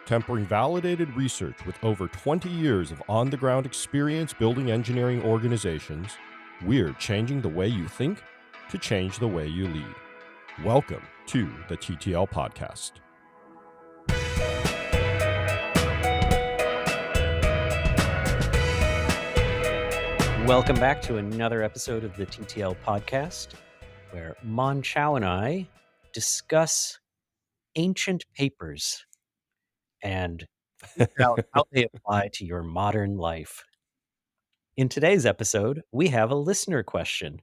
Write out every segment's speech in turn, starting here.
Tempering validated research with over 20 years of on the ground experience building engineering organizations, we're changing the way you think to change the way you lead. Welcome to the TTL Podcast. Welcome back to another episode of the TTL Podcast, where Mon-Chaio and I discuss ancient papers and figure out how they apply to your modern life. In today's episode, we have a listener question.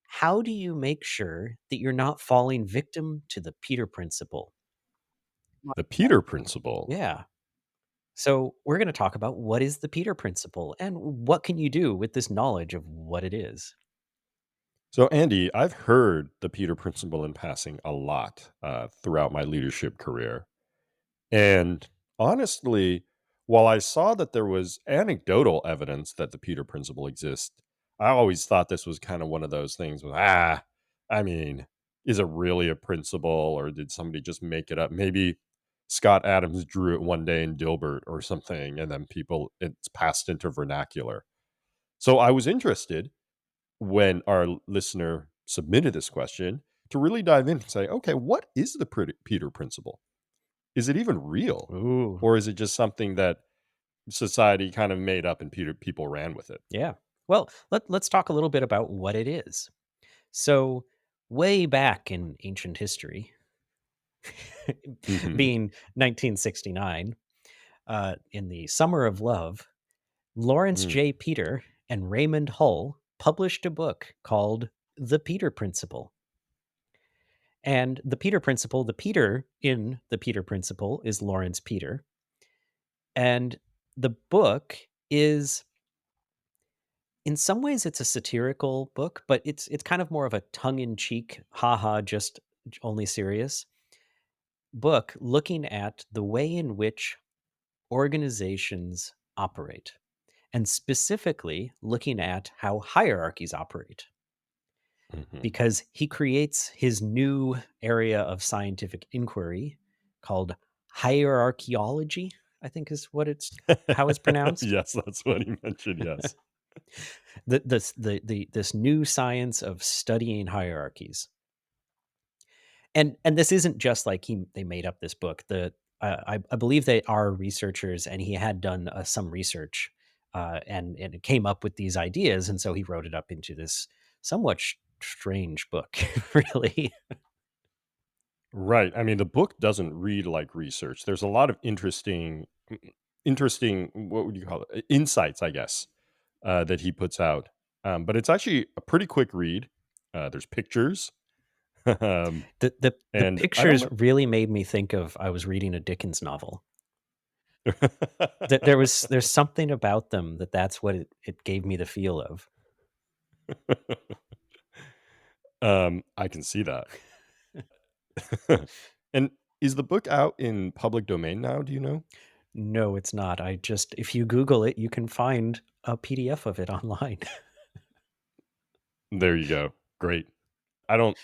How do you make sure that you're not falling victim to the Peter Principle? The Peter Principle. Yeah. So we're going to talk about what is the Peter Principle and what can you do with this knowledge of what it is. So, Andy, I've heard the Peter Principle in passing a lot throughout my leadership career. And honestly, while I saw that there was anecdotal evidence that the Peter Principle exists, I always thought this was kind of one of those things with, I mean, is it really a principle or did somebody just make it up? Maybe Scott Adams drew it one day in Dilbert or something, and then it's passed into vernacular. So I was interested when our listener submitted this question to really dive in and say, okay, what is the Peter Principle? Is it even real? Ooh. Or is it just something that society kind of made up and people ran with it? Yeah. Well, let's talk a little bit about what it is. So, way back in ancient history, Mhm. being 1969, in the Summer of Love, Lawrence Mm. J. Peter and Raymond Hull published a book called The Peter Principle. And the Peter Principle, the Peter in the Peter Principle is Lawrence Peter. And the book is, in some ways, it's a satirical book, but it's kind of more of a tongue-in-cheek, haha, just only serious book looking at the way in which organizations operate, and specifically looking at how hierarchies operate. Mhm. Because he creates his new area of scientific inquiry called hierarchaeology, I think is what it's how it's pronounced. Yes, that's what he mentioned. Yes. This new science of studying hierarchies. And this isn't just like they made up this book. I believe they are researchers, and he had done some research, and it came up with these ideas, and so he wrote it up into this somewhat strange book, really. Right. I mean, the book doesn't read like research. There's a lot of interesting, what would you call it? Insights, I guess, that he puts out. But it's actually a pretty quick read. There's pictures. um, The and I don't pictures know. really made me think of I was reading a Dickens novel. There's something about them that's what it gave me the feel of. I can see that. And is the book out in public domain now? Do you know? No, it's not. I just if you Google it, you can find a PDF of it online. There you go. Great. I don't,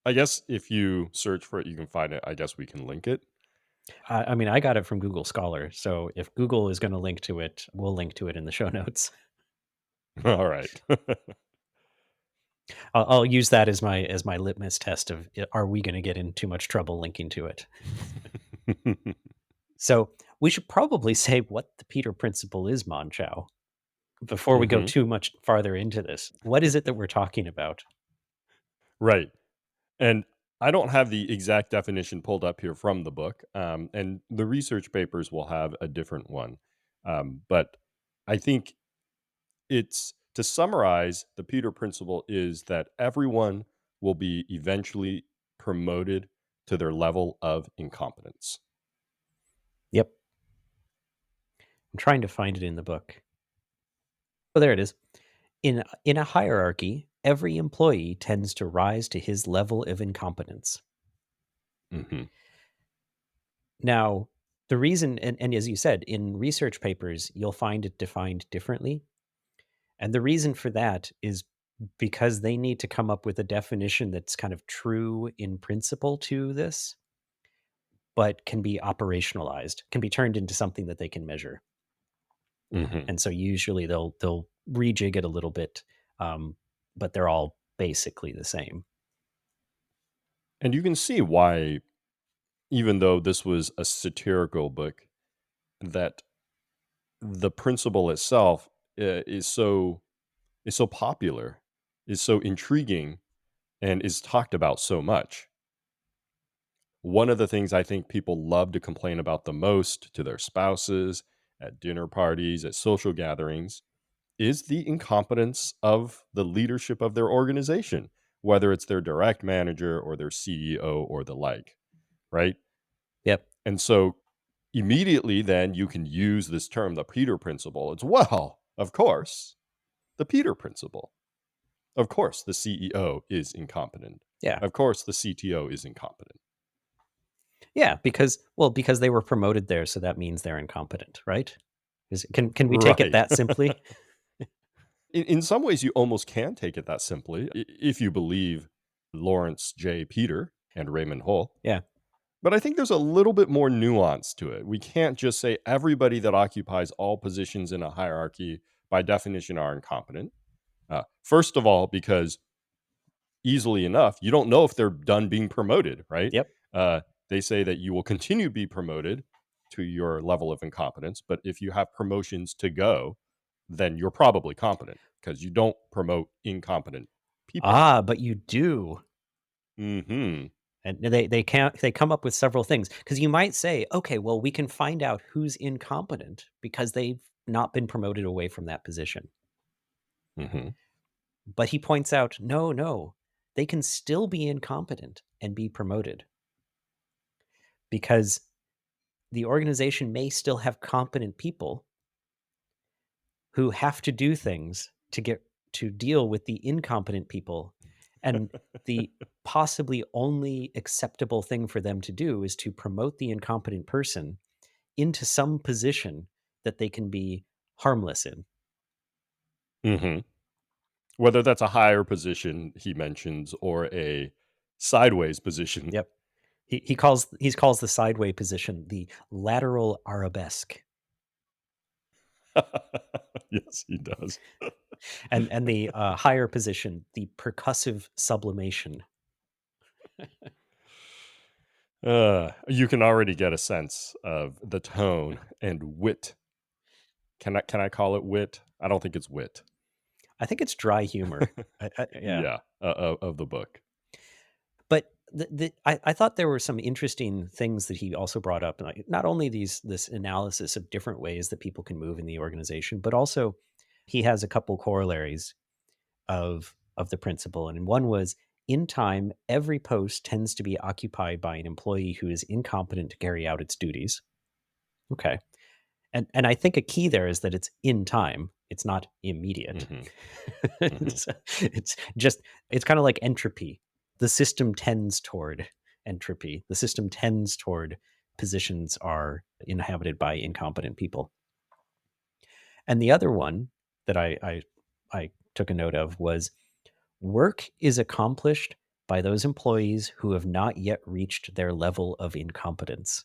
I guess if you search for it, you can find it. I guess we can link it. I mean, I got it from Google Scholar, so if Google is gonna link to it, we'll link to it in the show notes. All right. I'll use that as my litmus test of are we gonna get in too much trouble linking to it? So we should probably say what the Peter Principle is, Mon-Chaio, before we go Hmm. too much farther into this. What is it that we're talking about? Right. And I don't have the exact definition pulled up here from the book. And the research papers will have a different one. But I think it's to summarize the Peter Principle is that everyone will be eventually promoted to their level of incompetence. Yep. I'm trying to find it in the book. Oh, there it is. In a hierarchy, every employee tends to rise to his level of incompetence. Hmm. Now, the reason, and as you said, in research papers, you'll find it defined differently. And the reason for that is because they need to come up with a definition that's kind of true in principle to this. but can be operationalized, can be turned into something that they can measure. Mhm. And so usually they'll rejig it a little bit, um, but they're all basically the same. And you can see why, even though this was a satirical book, that the principle itself is so popular, is so intriguing, and is talked about so much. One of the things I think people love to complain about the most to their spouses, at dinner parties, at social gatherings, is the incompetence of the leadership of their organization, whether it's their direct manager or their CEO or the like, right? Yep. And so immediately then you can use this term, the Peter principle. It's, well, of course, the Peter principle. Of course, the CEO is incompetent. Yeah. Of course, the CTO is incompetent. Yeah, because they were promoted there, so that means they're incompetent, right? Can we take it Right. that simply? In some ways, you almost can take it that simply if you believe Lawrence J. Peter and Raymond Hull. Yeah. But I think there's a little bit more nuance to it. We can't just say everybody that occupies all positions in a hierarchy by definition are incompetent. First of all, because easily enough, you don't know if they're done being promoted, right? Yep. Uh, they say that you will continue to be promoted to your level of incompetence, but if you have promotions to go, then you're probably competent because you don't promote incompetent people. Ah, but you do. Hmm. And they come up with several things because you might say, okay, well, we can find out who's incompetent because they've not been promoted away from that position. Hmm. But he points out, no, no, they can still be incompetent and be promoted because the organization may still have competent people who have to do things to deal with the incompetent people. And the possibly only acceptable thing for them to do is to promote the incompetent person into some position that they can be harmless in. Hmm. Whether that's a higher position he mentions or a sideways position. Yep. He calls the sideway position the lateral arabesque, Yes, he does. and the higher position the percussive sublimation. You can already get a sense of the tone and wit. Can I call it wit? I don't think it's wit. I think it's dry humor. Yeah. Yeah, of the book. But I thought there were some interesting things that he also brought up, like not only this analysis of different ways that people can move in the organization, but also he has a couple corollaries of the principle. And one was, in time, every post tends to be occupied by an employee who is incompetent to carry out its duties. Okay. And I think a key there is that it's in time. It's not immediate. Mhm, mhm, it's just it's kind of like entropy. The system tends toward entropy. The system tends toward positions are inhabited by incompetent people. And the other one that I took a note of was, work is accomplished by those employees who have not yet reached their level of incompetence.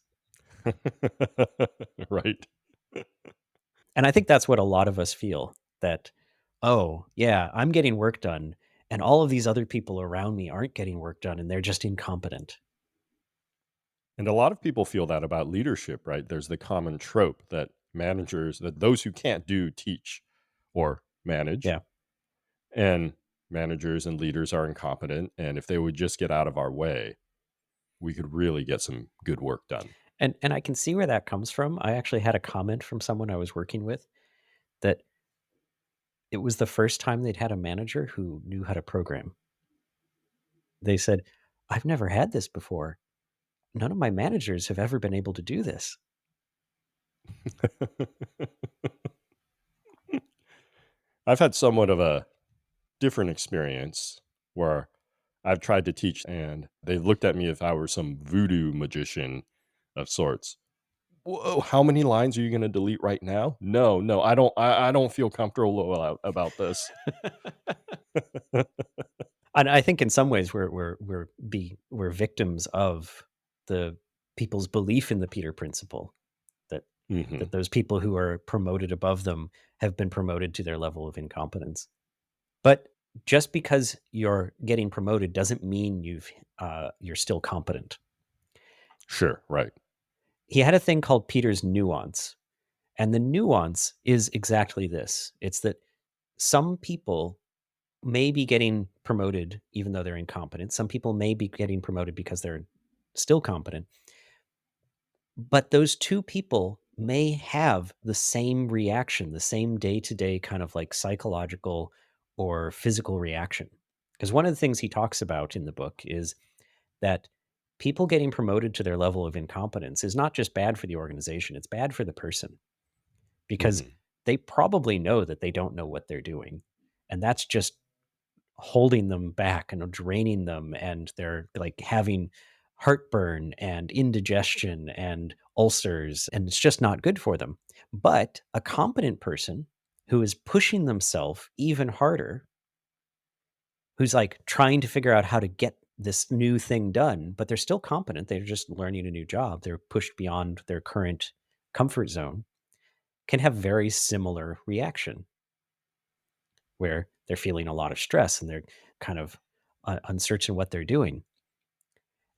Right. And I think that's what a lot of us feel, that, oh, yeah, I'm getting work done, and all of these other people around me aren't getting work done, and they're just incompetent. And a lot of people feel that about leadership, right? There's the common trope that those who can't do teach or manage, Yeah. and managers and leaders are incompetent. And if they would just get out of our way, we could really get some good work done. And I can see where that comes from. I actually had a comment from someone I was working with that it was the first time they'd had a manager who knew how to program. They said, "I've never had this before. None of my managers have ever been able to do this." I've had somewhat of a different experience where I've tried to teach and they've looked at me if I were some voodoo magician of sorts. Whoa, how many lines are you going to delete right now? No, no, I don't feel comfortable about this. And I think in some ways we're victims of the people's belief in the Peter Principle, that Hmm. those people who are promoted above them have been promoted to their level of incompetence. But just because you're getting promoted doesn't mean you're still competent. Sure. Right. He had a thing called Peter's nuance, and the nuance is exactly this. It's that some people may be getting promoted even though they're incompetent. Some people may be getting promoted because they're still competent. But those two people may have the same reaction, the same day to day kind of like psychological or physical reaction. Because one of the things he talks about in the book is that people getting promoted to their level of incompetence is not just bad for the organization, it's bad for the person because Hmm. they probably know that they don't know what they're doing. And that's just holding them back and draining them, and they're like having heartburn and indigestion and ulcers, and it's just not good for them. But a competent person who is pushing themselves even harder, who's like trying to figure out how to get this new thing done, but they're still competent, they're just learning a new job, they're pushed beyond their current comfort zone, can have very similar reaction where they're feeling a lot of stress and they're kind of uncertain what they're doing.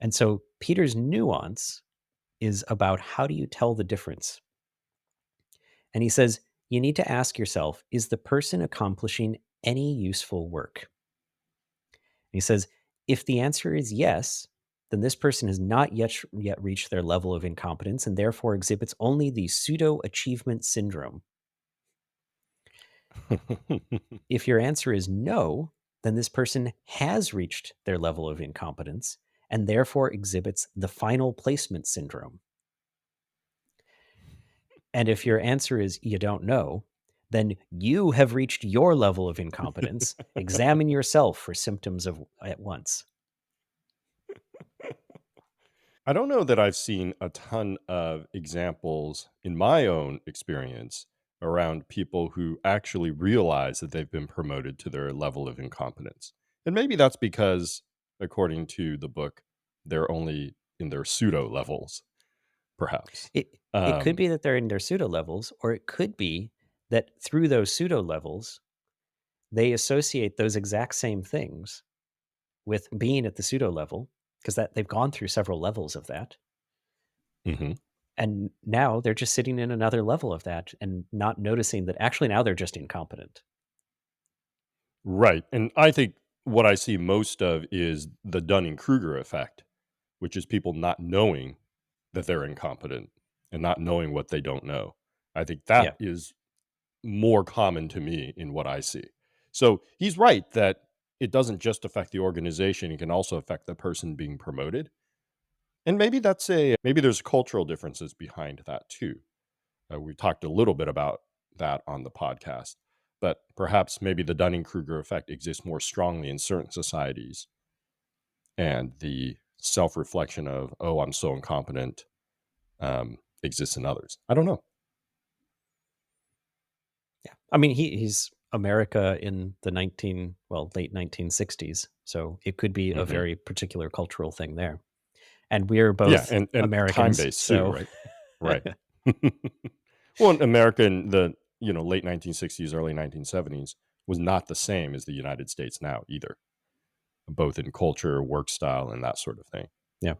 And so Peter's nuance is about how do you tell the difference? And he says, you need to ask yourself, is the person accomplishing any useful work? And he says, if the answer is yes, then this person has not yet reached their level of incompetence and therefore exhibits only the pseudo achievement syndrome. If your answer is no, then this person has reached their level of incompetence and therefore exhibits the final placement syndrome. And if your answer is you don't know, then you have reached your level of incompetence. Examine yourself for symptoms of at once. I don't know that I've seen a ton of examples in my own experience around people who actually realize that they've been promoted to their level of incompetence. And maybe that's because, according to the book, they're only in their pseudo levels, perhaps. It could Um, be that they're in their pseudo levels, or it could be that through those pseudo levels, they associate those exact same things with being at the pseudo level, because that they've gone through several levels of that. mhm. And now they're just sitting in another level of that and not noticing that actually now they're just incompetent. Right. And I think what I see most of is the Dunning Kruger effect, which is people not knowing that they're incompetent and not knowing what they don't know. I think Yeah. that is more common to me in what I see. So he's right that it doesn't just affect the organization, it can also affect the person being promoted. And maybe there's cultural differences behind that too. We talked a little bit about that on the podcast, but perhaps maybe the Dunning-Kruger effect exists more strongly in certain societies, and the self-reflection of "Oh, I'm so incompetent," exists in others. I don't know. Yeah. I mean, he's America in the late 1960s. So it could be a Hmm. very particular cultural thing there. And we're Yeah, both and Americans. time-based too, So right? Right. Well, in America in the late 1960s, early 1970s was not the same as the United States now either, both in culture, work style, and that sort of thing. yeah.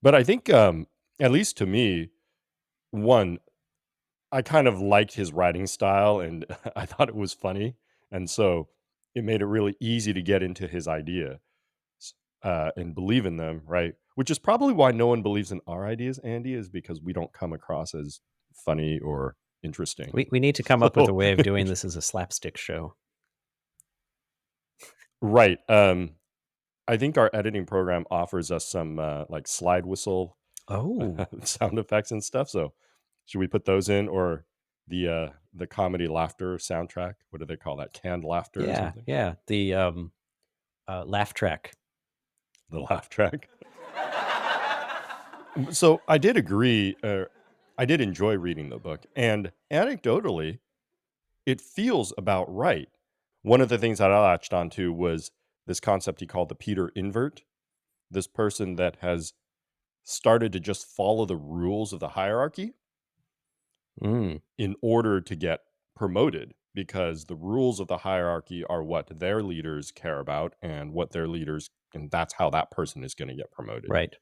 But I think, at least to me, one, I kind of liked his writing style and I thought it was funny. And so it made it really easy to get into his idea and believe in them, right? Which is probably why no one believes in our ideas, Andy, is because we don't come across as funny or interesting. We need to come up with a So, way of doing this as a slapstick show. right. I think our editing program offers us some like slide whistle Oh, sound effects and stuff. So should we put those in, or the comedy laughter soundtrack? What do they call that? Canned laughter or yeah. something? Yeah. The laugh track. The laugh track. So I did agree. I did enjoy reading the book, and anecdotally, it feels about right. One of the things that I latched onto was this concept he called the Peter invert. This person that has started to just follow the rules of the hierarchy Mm, in order to get promoted, because the rules of the hierarchy are what their leaders care about and what their leaders, and that's how that person is going to get promoted. right.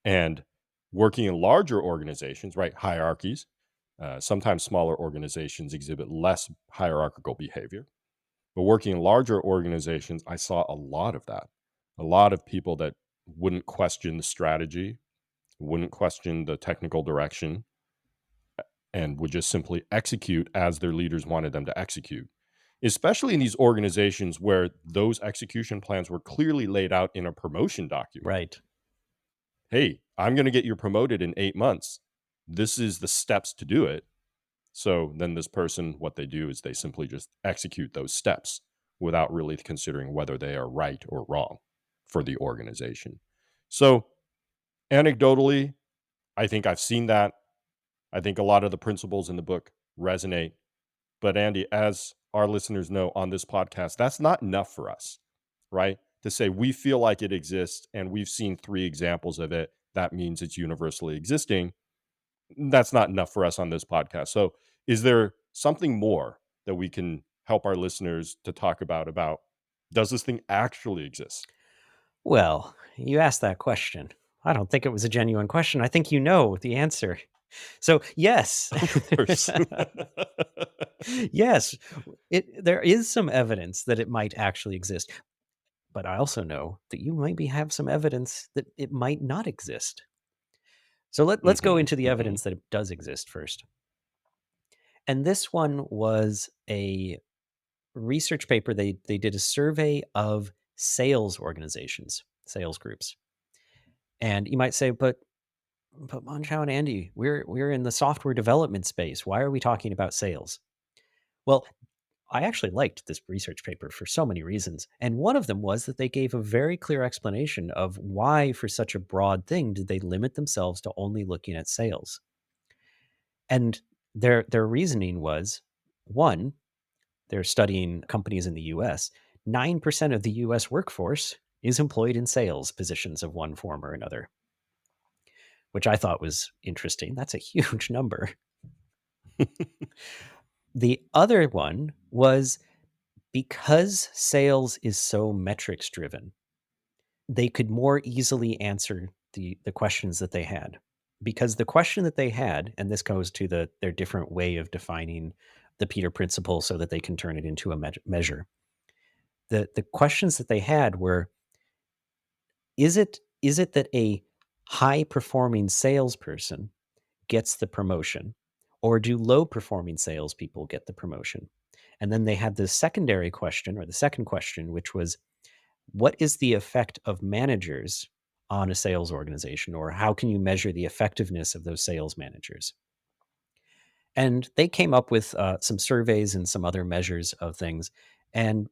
And working in larger organizations, right? Hierarchies. Sometimes smaller organizations exhibit less hierarchical behavior. But working in larger organizations, I saw a lot of that. A lot of people that wouldn't question the strategy, wouldn't question the technical direction, and would just simply execute as their leaders wanted them to execute. Especially in these organizations where those execution plans were clearly laid out in a promotion document. Right. Hey, I'm going to get you promoted in 8 months. This is the steps to do it. So then this person, what they do is they simply just execute those steps without really considering whether they are right or wrong for the organization. So anecdotally, I think I've seen that. I think a lot of the principles in the book resonate. But Andy, as our listeners know on this podcast, that's not enough for us, right? To say we feel like it exists and we've seen 3 examples of it, that means it's universally existing. That's not enough for us on this podcast. So, is there something more that we can help our listeners to talk about does this thing actually exist? Well, you asked that question. I don't think it was a genuine question. I think you know the answer. So, yes. Of course. Yes, there is some evidence that it might actually exist, but I also know that you maybe have some evidence that it might not exist. So let's go Mhm, into the mhm. evidence that it does exist first. And this one was a research paper. They did a survey of sales organizations, sales groups. And you might say, but Mon-Chaio and Andy, we're in the software development space. Why are we talking about sales? Well, I actually liked this research paper for so many reasons. And one of them was that they gave a very clear explanation of why, for such a broad thing, did they limit themselves to only looking at sales. And their reasoning was, one, they're studying companies in the US. 9% of the US workforce is employed in sales positions of one form or another, which I thought was interesting. That's a huge number. The other one was because sales is so metrics driven, they could more easily answer the questions that they had. Because the question that they had, and this goes to their different way of defining the Peter principle so that they can turn it into a measure. The questions that they had were, is it that a high performing salesperson gets the promotion, or do low performing salespeople get the promotion? And then they had the secondary question, or the second question, which was, what is the effect of managers on a sales organization, or how can you measure the effectiveness of those sales managers? And they came up with some surveys and some other measures of things. And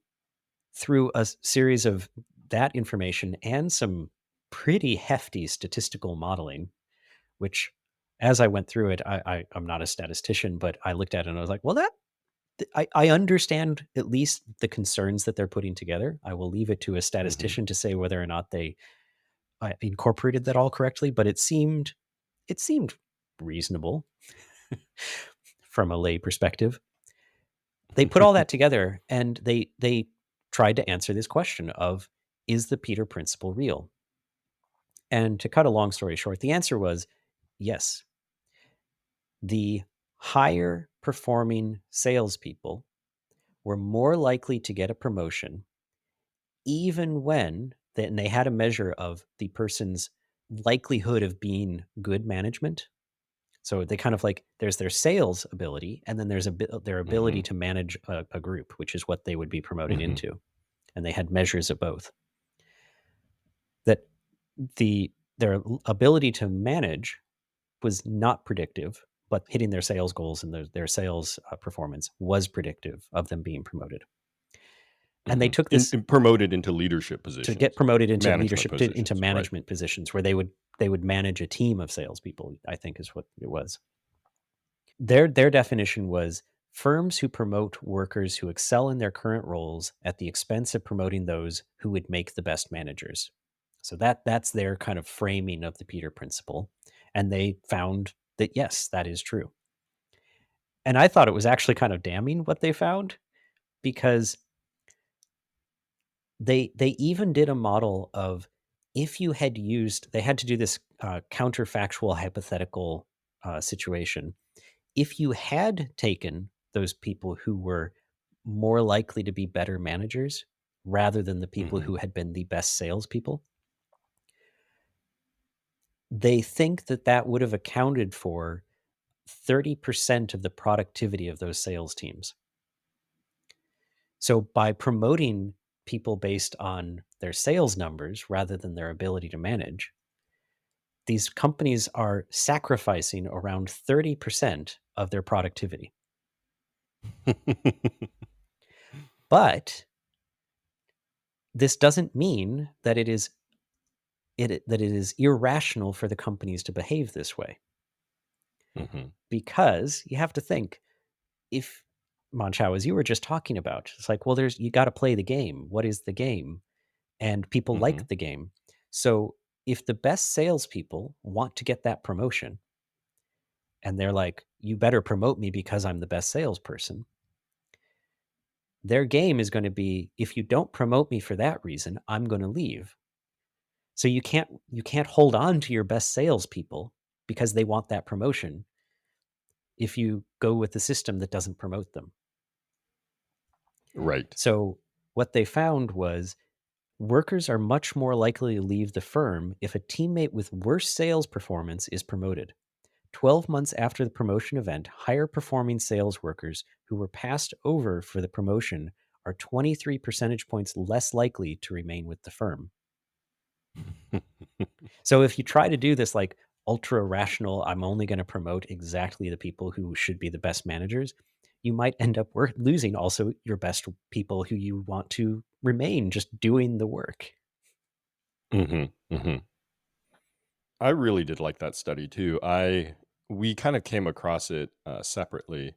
through a series of that information and some pretty hefty statistical modeling, which as I went through it, I'm not a statistician, but I looked at it and I was like, well, I understand at least the concerns that they're putting together. I will leave it to a Mhm. statistician to say whether or not they incorporated that all correctly, but it seemed reasonable from a lay perspective. They put all that together and they tried to answer this question of, is the Peter principle real? And to cut a long story short, the answer was yes. The higher performing salespeople were more likely to get a promotion, even when and they had a measure of the person's likelihood of being good management. So they kind of like, there's their sales ability, and then there's their ability Mhm, to manage a group, which is what they would be promoted mhm. into. And they had measures of both. That their ability to manage was not predictive, but hitting their sales goals and their sales performance was predictive of them being promoted. And they Mhm. took And this and promoted into leadership to get positions, promoted into management leadership, into positions, right? management positions where they would manage a team of salespeople, I think is what it was. Their definition was firms who promote workers who excel in their current roles at the expense of promoting those who would make the best managers. So that's their kind of framing of the Peter Principle, and they found that yes, that is true. And I thought it was actually kind of damning what they found because they even did a model of if you had used they had to do this counterfactual hypothetical situation. If you had taken those people who were more likely to be better managers rather than the people Hmm. who had been the best salespeople, they think that that would have accounted for 30% of the productivity of those sales teams. So by promoting people based on their sales numbers rather than their ability to manage, these companies are sacrificing around 30% of their productivity. But this doesn't mean that it is irrational for the companies to behave this way, Hmm. because you have to think, if Mon-Chaio, as you were just talking about, it's like, well, there's you got to play the game. What is the game? And people Hmm. like the game. So if the best salespeople want to get that promotion and they're like, you better promote me because I'm the best salesperson, their game is going to be, if you don't promote me for that reason, I'm going to leave. So you can't hold on to your best salespeople because they want that promotion if you go with the system that doesn't promote them. Right. So what they found was workers are much more likely to leave the firm if a teammate with worse sales performance is promoted. 12 months after the promotion event, higher performing sales workers who were passed over for the promotion are 23 percentage points less likely to remain with the firm. So if you try to do this like ultra rational, I'm only going to promote exactly the people who should be the best managers, you might end up losing also your best people who you want to remain just doing the work. Hmm. Hmm. I really did like that study too. I We kind of came across it separately,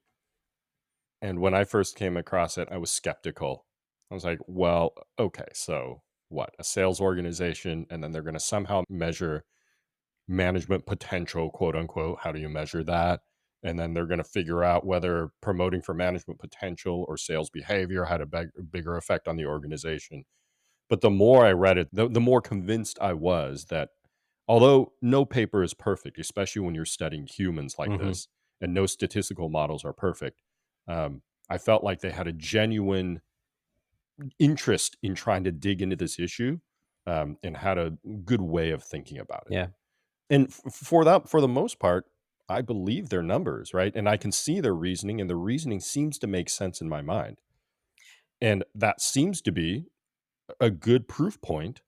and when I first came across it, I was skeptical. I was like, "Well, okay, so what? A sales organization, and then they're going to somehow measure management potential, quote unquote. How do you measure that? And then they're going to figure out whether promoting for management potential or sales behavior had a bigger effect on the organization." But the more I read it, the more convinced I was that although no paper is perfect, especially when you're studying humans like Hmm. this, and no statistical models are perfect, I felt like they had a genuine interest in trying to dig into this issue, and had a good way of thinking about it. Yeah. And for that, for the most part, I believe their numbers, right? And I can see their reasoning, and the reasoning seems to make sense in my mind. And that seems to be a good proof point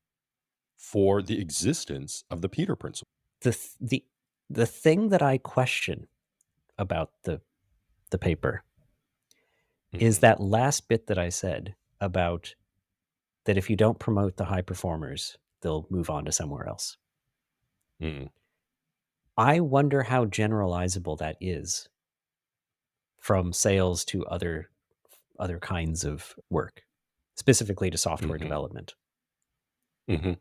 for the existence of the Peter Principle. The th- the thing that I question about the paper is Mhm, that last bit that I said about that if you don't promote the high performers, they'll move on to somewhere else. mhm, I wonder how generalizable that is from sales to other kinds of work, specifically to software mhm, development. mhm.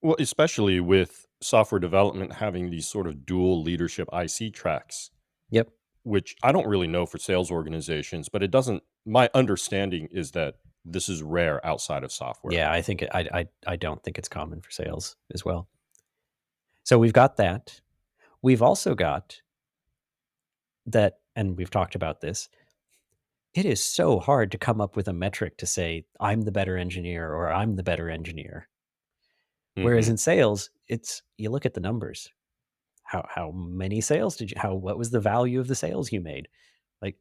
Well, especially with software development having these sort of dual leadership IC tracks, Yep. which I don't really know for sales organizations, but it doesn't my understanding is that this is rare outside of software. Yeah, I think I don't think it's common for sales as well. So we've got that. We've also got that, and we've talked about this. It is so hard to come up with a metric to say I'm the better engineer or I'm the better engineer. Whereas Mhm. in sales, it's you look at the numbers. How many sales did you how what was the value of the sales you made? Like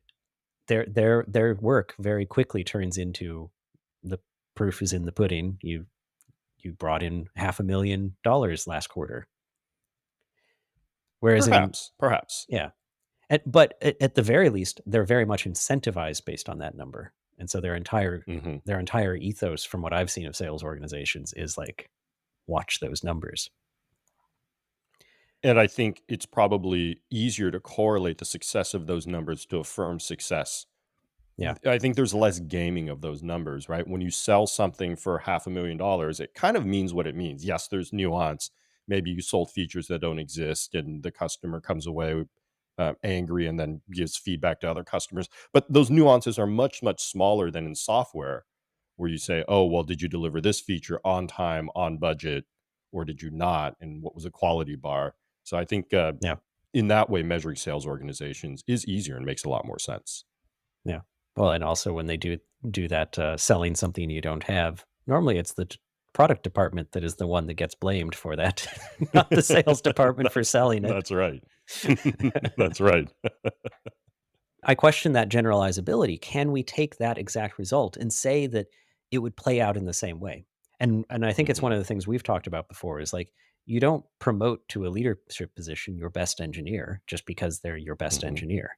their work very quickly turns into the proof is in the pudding. You brought in $500,000 last quarter. Whereas in Perhaps, perhaps. yeah. But at the very least, they're very much incentivized based on that number. And so Mhm. their entire ethos from what I've seen of sales organizations is like watch those numbers. And I think it's probably easier to correlate the success of those numbers to a firm's success Yeah. I think there's less gaming of those numbers, right? When you sell something for $500,000, it kind of means what it means. Yes, there's nuance. Maybe you sold features that don't exist, and the customer comes away angry and then gives feedback to other customers. But those nuances are much, much smaller than in software, where you say, "Oh, well, did you deliver this feature on time, on budget, or did you not? And what was the quality bar?" So I think Yeah. in that way, measuring sales organizations is easier and makes a lot more sense. Yeah. Well, and also when they do that, selling something you don't have, normally it's the product department that is the one that gets blamed for that, not the sales department for selling it. That's right. That's right. I question that generalizability. Can we take that exact result and say that it would play out in the same way? And I think it's one Mhm, of the things we've talked about before is like you don't promote to a leadership position your best engineer just because they're your best mhm. engineer.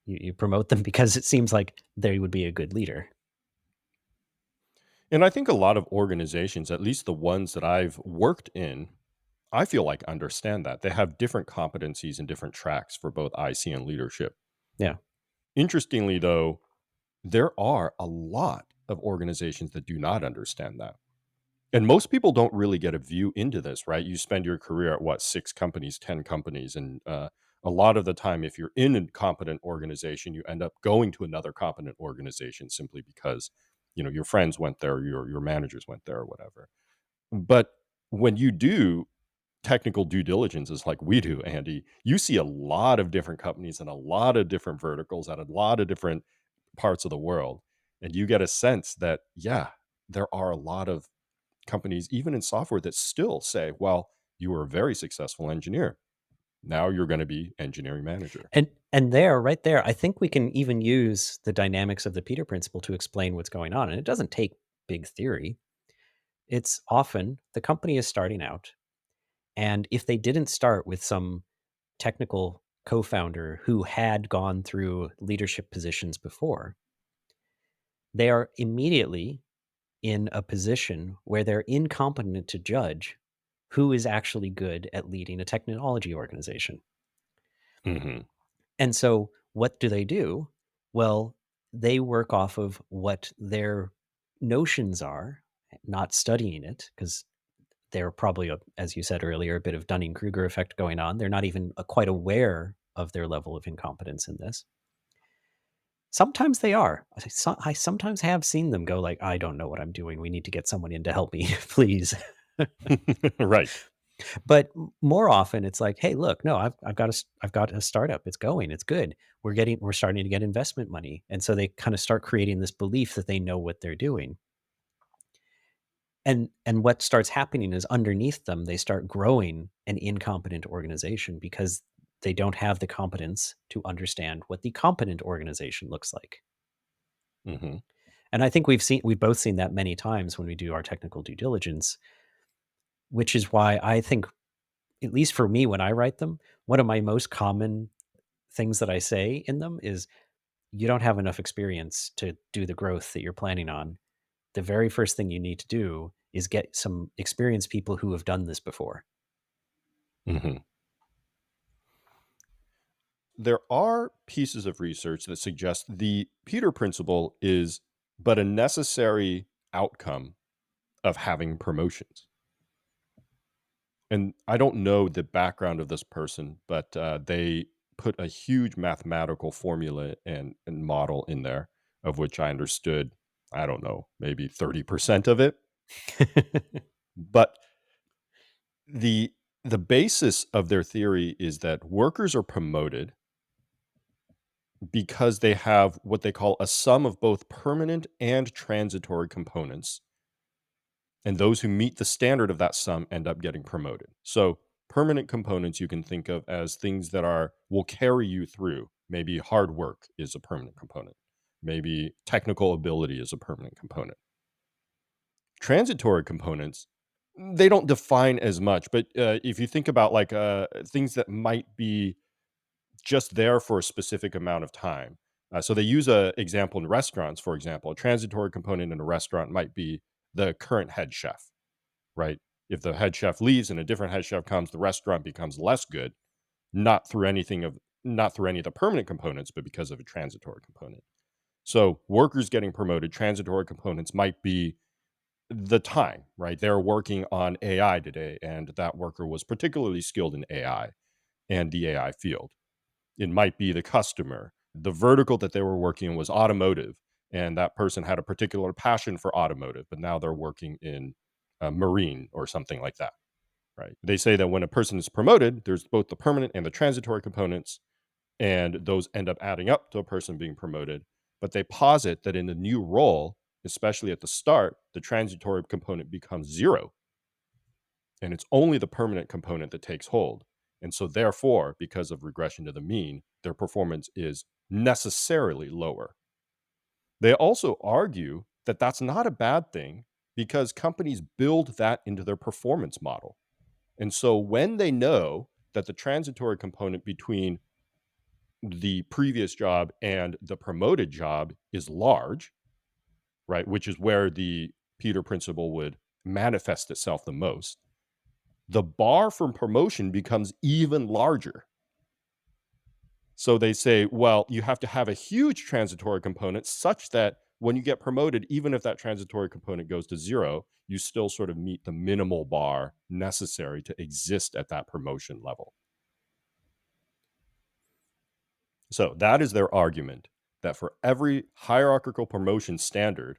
You promote them because it seems like they would be a good leader. And I think a lot of organizations, at least the ones that I've worked in, I feel like understand that. They have different competencies and different tracks for both IC and leadership. Yeah. Interestingly, though, there are a lot of organizations that do not understand that. And most people don't really get a view into this, right? You spend your career at what, 6 companies, 10 companies, and, a lot of the time, if you're in a competent organization, you end up going to another competent organization simply because, your friends went there, your managers went there or whatever. But when you do technical due diligence is like we do, Andy, you see a lot of different companies and a lot of different verticals at a lot of different parts of the world, and you get a sense that, yeah, there are a lot of companies, even in software, that still say, well, you were a very successful engineer. Now you're going to be engineering manager. And there, right there, I think we can even use the dynamics of the Peter principle to explain what's going on. And it doesn't take big theory. It's often the company is starting out. And if they didn't start with some technical co-founder who had gone through leadership positions before, they are immediately in a position where they're incompetent to judge who is actually good at leading a technology organization. Hmm. And so what do? Well, they work off of what their notions are, not studying it, because they're probably, as you said earlier, a bit of Dunning Kruger effect going on. They're not even quite aware of their level of incompetence in this. Sometimes they are. I sometimes have seen them go like, I don't know what I'm doing. We need to get someone in to help me, please. Right. But more often, it's like, hey, look, no, I've got a startup. It's going. It's good. We're starting to get investment money, and so they kind of start creating this belief that they know what they're doing. And what starts happening is underneath them, they start growing an incompetent organization because they don't have the competence to understand what the competent organization looks like. Hmm. And I think we've both seen that many times when we do our technical due diligence, which is why I think, at least for me, when I write them, one of my most common things that I say in them is you don't have enough experience to do the growth that you're planning on. The very first thing you need to do is get some experienced people who have done this before. Hmm. There are pieces of research that suggest the Peter principle is but a necessary outcome of having promotions. And I don't know the background of this person, but they put a huge mathematical formula and model in there, of which I understood, I don't know, maybe 30% of it. But the the basis of their theory is that workers are promoted because they have what they call a sum of both permanent and transitory components, and those who meet the standard of that sum end up getting promoted. So permanent components you can think of as things that are will carry you through. Maybe hard work is a permanent component. Maybe technical ability is a permanent component. Transitory components, they don't define as much, but if you think about like things that might be just there for a specific amount of time. So they use a example in restaurants, for example. A transitory component in a restaurant might be the current head chef, right? If the head chef leaves and a different head chef comes, the restaurant becomes less good, not through anything of not through any of the permanent components, but because of a transitory component. So workers getting promoted, transitory components might be the time, right? They're working on AI today, and that worker was particularly skilled in AI and the AI field. It might be the customer. The vertical that they were working in was automotive, and that person had a particular passion for automotive, but now they're working in marine or something like that, right? They say that when a person is promoted, there's both the permanent and the transitory components, and those end up adding up to a person being promoted. But they posit that in the new role, especially at the start, the transitory component becomes zero, and it's only the permanent component that takes hold. And so, therefore, because of regression to the mean, their performance is necessarily lower. They also argue that that's not a bad thing because companies build that into their performance model. And so, when they know that the transitory component between the previous job and the promoted job is large, right, which is where the Peter principle would manifest itself the most, the bar for promotion becomes even larger. So they say, well, you have to have a huge transitory component such that when you get promoted, even if that transitory component goes to zero, you still sort of meet the minimal bar necessary to exist at that promotion level. So that is their argument, that for every hierarchical promotion standard,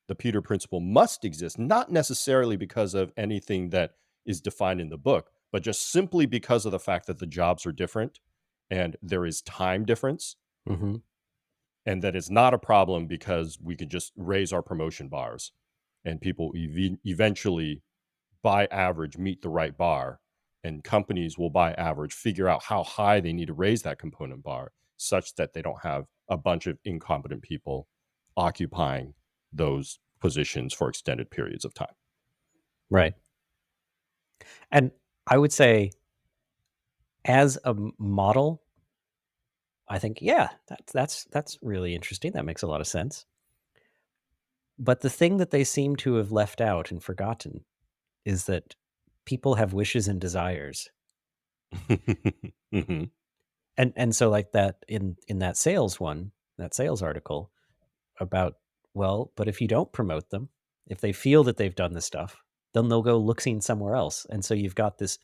the Peter principle must exist, not necessarily because of anything that is defined in the book, but just simply because of the fact that the jobs are different and there is time difference, Hmm. and that it's not a problem because we can just raise our promotion bars and people eventually, by average, meet the right bar. And companies will, by average, figure out how high they need to raise that component bar such that they don't have a bunch of incompetent people occupying those positions for extended periods of time. Right. And I would say, as a model, I think, yeah, that's really interesting. That makes a lot of sense. But the thing that they seem to have left out and forgotten is that people have wishes and desires. Hmm. And so, like, that in that sales one, that sales article about, well, but if you don't promote them, if they feel that they've done this stuff, then they'll go looking somewhere else. And so you've got this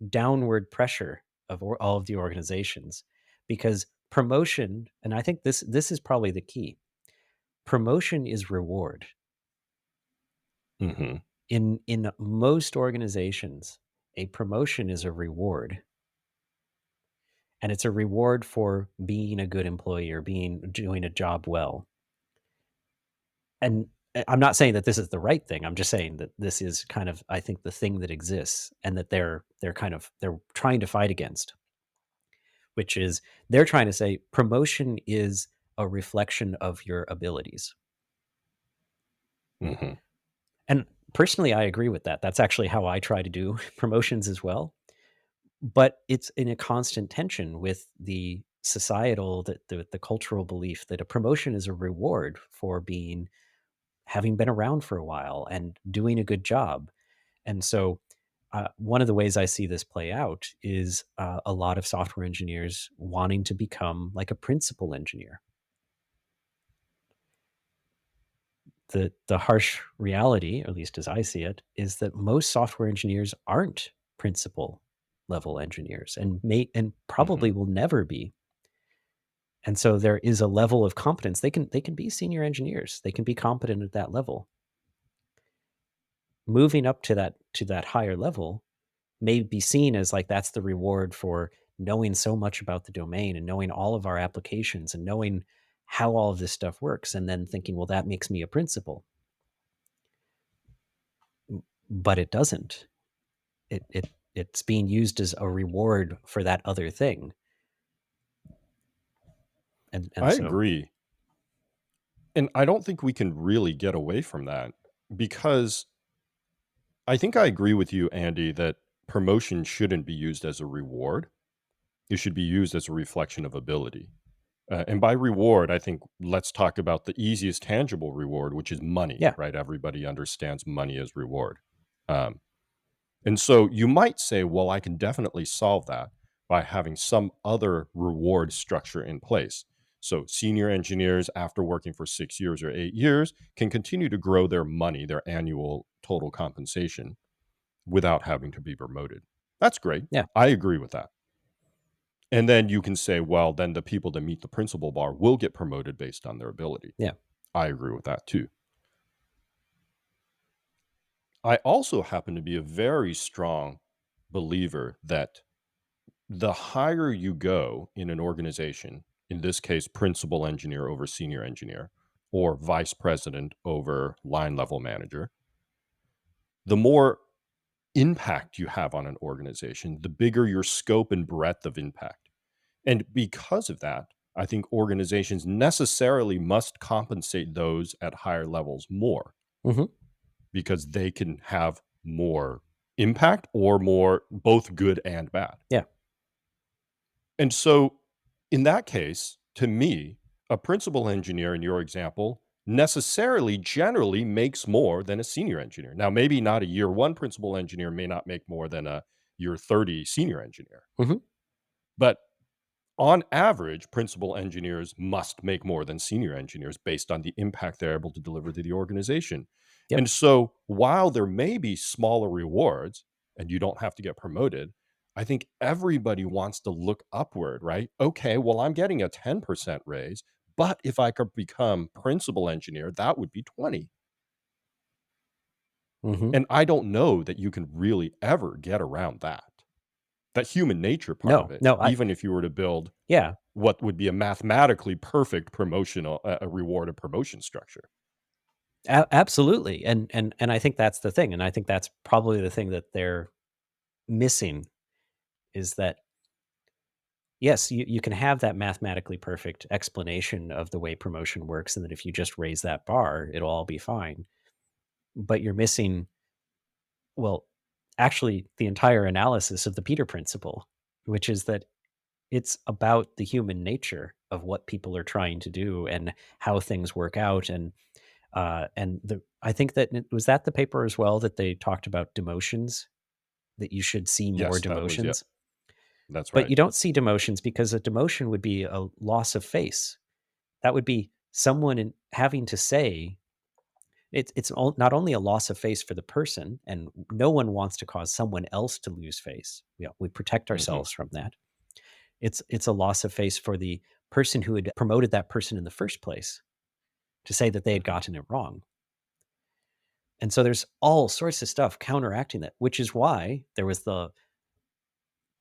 downward pressure of all of the organizations, because promotion, and I think this is probably the key. Promotion is reward. Hmm. In most organizations, a promotion is a reward, and it's a reward for being a good employee or being doing a job well. And I'm not saying that this is the right thing. I'm just saying that this is kind of, I think, the thing that exists, and that they're trying to fight against, which is, they're trying to say promotion is a reflection of your abilities. Hmm. And personally, I agree with that. That's actually how I try to do promotions as well. But it's in a constant tension with the societal, the cultural belief that a promotion is a reward for having been around for a while and doing a good job. And so, one of the ways I see this play out is, a lot of software engineers wanting to become like a principal engineer. The harsh reality, or at least as I see it, is that most software engineers aren't principal level engineers, and Hmm. probably will never be. And so there is a level of competence. They can be senior engineers. They can be competent at that level. Moving up to that higher level may be seen as like that's the reward for knowing so much about the domain and knowing all of our applications and knowing how all of this stuff works, and then thinking, well, that makes me a principal. But it doesn't. It's being used as a reward for that other thing. And I so, agree. And I don't think we can really get away from that because I think I agree with you, Andy, that promotion shouldn't be used as a reward. It should be used as a reflection of ability. And by reward, I think let's talk about the easiest tangible reward, which is money, yeah. right? Everybody understands money as reward. Um, and so you might say, well, I can definitely solve that. by having some other reward structure in place. So, senior engineers, after working for 6 years or 8 years, can continue to grow their money, their annual total compensation, without having to be promoted. That's great. Yeah. I agree with that. And then you can say, well, then the people that meet the principal bar will get promoted based on their ability. Yeah. I agree with that too. I also happen to be a very strong believer that the higher you go in an organization, in this case, principal engineer over senior engineer, or vice president over line level manager, the more impact you have on an organization, the bigger your scope and breadth of impact. And because of that, I think organizations necessarily must compensate those at higher levels more Hmm. because they can have more impact or more both good and bad. Yeah. And so, in that case, to me, a principal engineer in your example necessarily generally makes more than a senior engineer. Now, maybe not a year one principal engineer may not make more than a year 30 senior engineer, Hmm. but on average, principal engineers must make more than senior engineers based on the impact they're able to deliver to the organization. Yep. And so, while there may be smaller rewards and you don't have to get promoted, I think everybody wants to look upward, right? Okay, well, I'm getting a 10% raise, but if I could become principal engineer, that would be 20. Hmm. And I don't know that you can really ever get around that human nature part of No, it, no, even if you were to build yeah, what would be a mathematically perfect promotional a reward and promotion structure. absolutely. And I think that's the thing. And I think that's probably the thing that they're missing is that, yes, you can have that mathematically perfect explanation of the way promotion works. And that if you just raise that bar, it'll all be fine. But you're missing, well, actually, the entire analysis of the Peter Principle, which is that it's about the human nature of what people are trying to do and how things work out. And the I think that was that the paper as well that they talked about demotions, that you should see more Yes, that was yep, demotions. that's But right. you don't see demotions because a demotion would be a loss of face. That would be someone having to say not only a loss of face for the person, and no one wants to cause someone else to lose face. We protect Mhm, ourselves from that. It's a loss of face for the person who had promoted that person in the first place to say that they had mhm. gotten it wrong. And so there's all sorts of stuff counteracting that, which is why there was the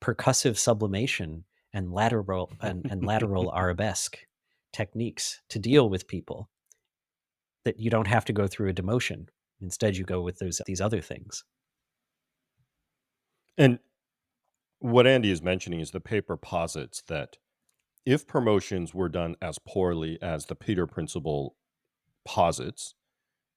percussive sublimation and lateral arabesque techniques to deal with people, that you don't have to go through a demotion. Instead, you go with these other things. And what Andy is mentioning is the paper posits that if promotions were done as poorly as the Peter Principle posits,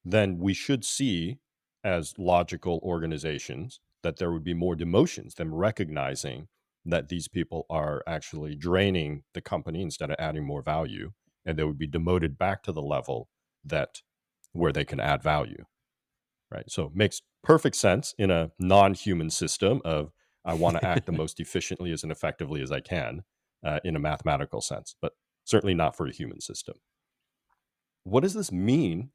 then we should see, as logical organizations, that there would be more demotions, them recognizing that these people are actually draining the company instead of adding more value, and they would be demoted back to the level that where they can add value, right? So it makes perfect sense in a non-human system of I want to act the most efficiently as and effectively as I can in a mathematical sense, but certainly not for a human system. What does this mean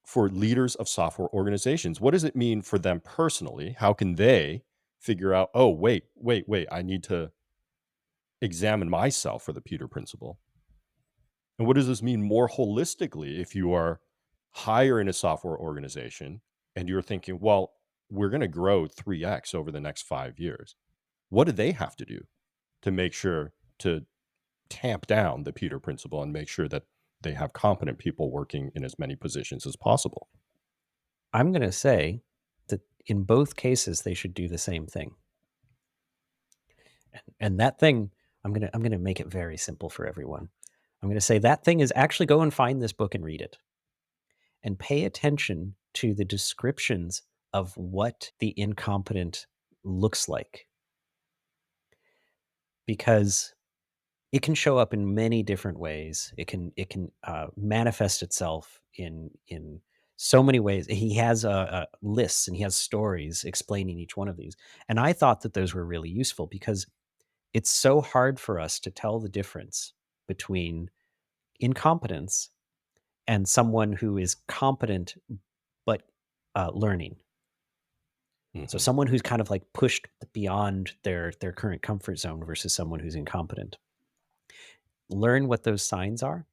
for leaders of software organizations? What does it mean for them personally? How can they figure out, oh, wait, I need to examine myself for the Peter Principle? And what does this mean more holistically if you are higher in a software organization and you're thinking, well, we're going to grow 3x over the next 5 years? What do they have to do to make sure to tamp down the Peter Principle and make sure that they have competent people working in as many positions as possible? I'm going to say that in both cases, they should do the same thing. And that thing, I'm going to make it very simple for everyone. I'm going to say that thing is actually go and find this book and read it and pay attention to the descriptions of what the incompetent looks like, because it can show up in many different ways. It can manifest itself in so many ways. He has lists and he has stories explaining each one of these, and I thought that those were really useful because It's so hard for us to tell the difference between incompetence and someone who is competent but learning. So Mhm. someone who's kind of like pushed beyond their current comfort zone versus someone who's incompetent. Learn what those signs are,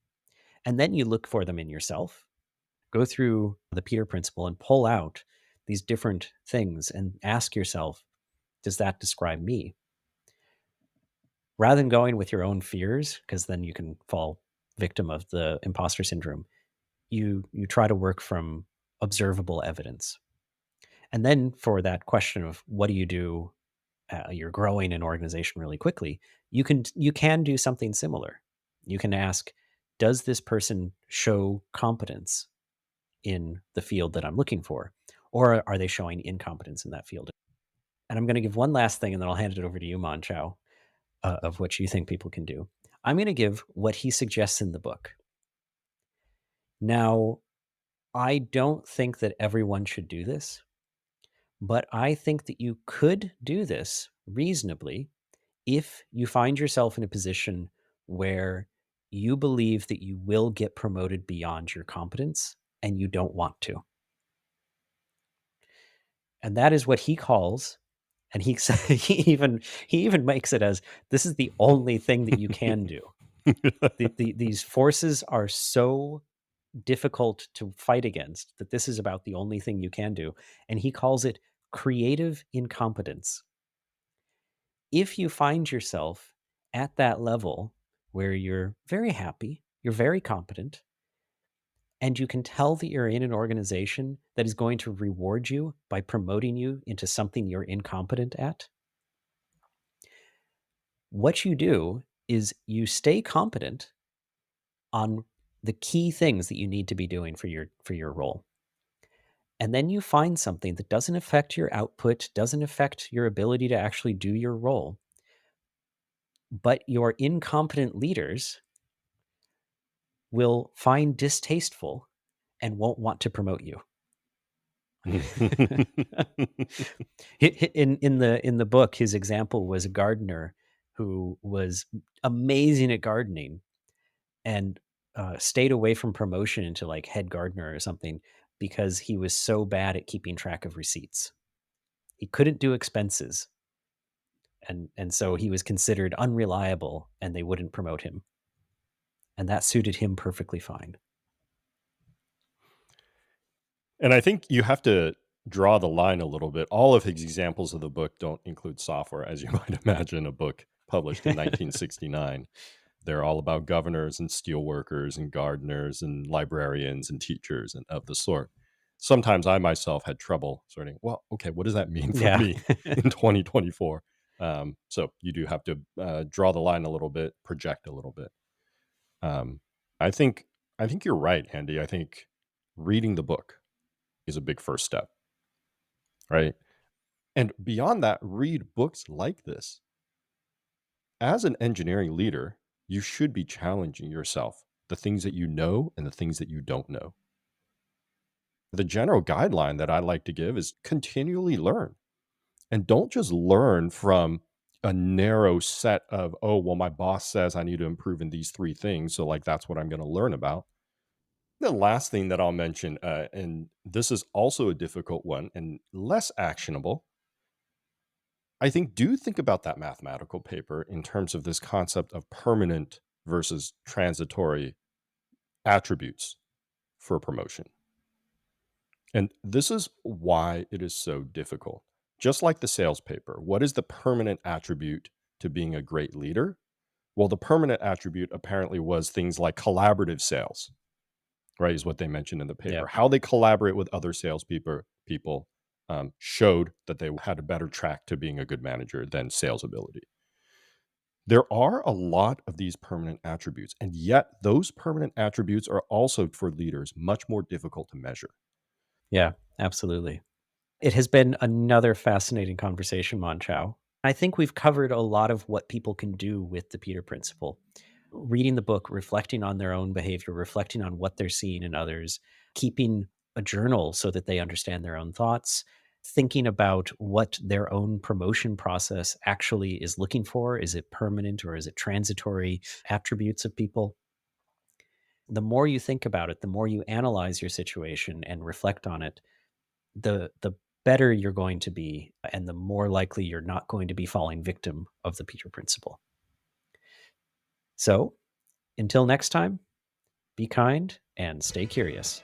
and then you look for them in yourself. Go through the Peter principle and pull out these different things and ask yourself, does that describe me? Rather than going with your own fears, because then you can fall victim of the imposter syndrome, you try to work from observable evidence. And then for that question of what do you do, you're growing an organization really quickly, you can do something similar. You can ask, does this person show competence in the field that I'm looking for, or are they showing incompetence in that field? And I'm going to give one last thing, and then I'll hand it over to you, Mon-Chaio, of what you think people can do. I'm going to give what he suggests in the book. Now, I don't think that everyone should do this, but I think that you could do this reasonably if you find yourself in a position where you believe that you will get promoted beyond your competence and you don't want to. And that is what he calls, and he he even makes it as this is the only thing that you can do. These forces are so difficult to fight against that this is about the only thing you can do, and he calls it creative incompetence. If you find yourself at that level where you're very happy, you're very competent, and you can tell that you're in an organization that is going to reward you by promoting you into something you're incompetent at, what you do is you stay competent on the key things that you need to be doing for your role. And then you find something that doesn't affect your output, doesn't affect your ability to actually do your role, but your incompetent leaders will find distasteful and won't want to promote you. In the book, his example was a gardener who was amazing at gardening and stayed away from promotion into like head gardener or something because he was so bad at keeping track of receipts. He couldn't do expenses, and so he was considered unreliable, and they wouldn't promote him. And that suited him perfectly fine. And I think you have to draw the line a little bit. All of his examples of the book don't include software, as you might imagine, a book published in 1969. They're all about governors and steelworkers and gardeners and librarians and teachers and of the sort. Sometimes I myself had trouble sorting, well, okay, what does that mean for Yeah. me in 2024? So you do have to draw the line a little bit, project a little bit. Um, I think I think you're right, Andy. I think reading the book is a big first step, right? And beyond that, read books like this. As an engineering leader, you should be challenging yourself, the things that you know and the things that you don't know. The general guideline that I like to give is continually learn, and don't just learn from a narrow set of, oh, well, my boss says I need to improve in these three things. So, like, that's what I'm going to learn about. The last thing that I'll mention, and this is also a difficult one and less actionable, I think do think about that mathematical paper in terms of this concept of permanent versus transitory attributes for a promotion. And this is why it is so difficult. Just like the sales paper, what is the permanent attribute to being a great leader? Well, the permanent attribute apparently was things like collaborative sales, right? Is what they mentioned in the Yeah. paper. How they collaborate with other salespeople showed that they had a better track to being a good manager than sales ability. There are a lot of these permanent attributes, and yet those permanent attributes are also for leaders much more difficult to measure. Yeah, absolutely. It has been another fascinating conversation, Mon-Chaio. I think we've covered a lot of what people can do with the Peter Principle. Reading the book, reflecting on their own behavior, reflecting on what they're seeing in others, keeping a journal so that they understand their own thoughts, thinking about what their own promotion process actually is looking for. Is it permanent or is it transitory attributes of people? The more you think about it, the more you analyze your situation and reflect on it, the better you're going to be, and the more likely you're not going to be falling victim of the Peter principle. So, until next time, be kind and stay curious.